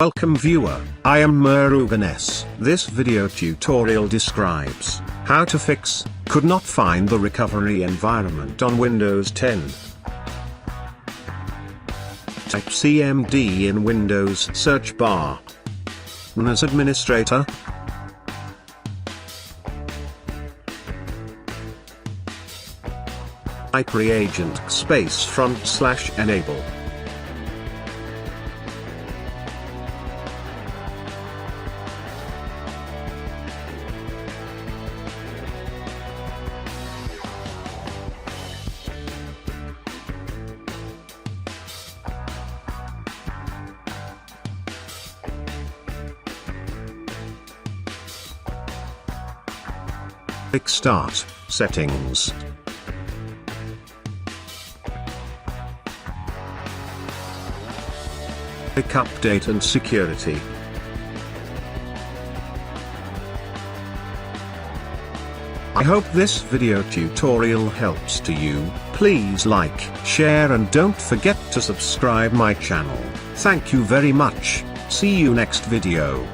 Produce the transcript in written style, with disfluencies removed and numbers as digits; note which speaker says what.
Speaker 1: Welcome viewer, I am Murugan S. This video tutorial describes how to fix could not find the recovery environment on Windows 10. Type CMD in Windows search bar. Run as administrator. Type reagent /enable. Click Start, Settings. Click Update and Security. I hope this video tutorial helps to you. Please like, share and don't forget to subscribe my channel. Thank you very much. See you next video.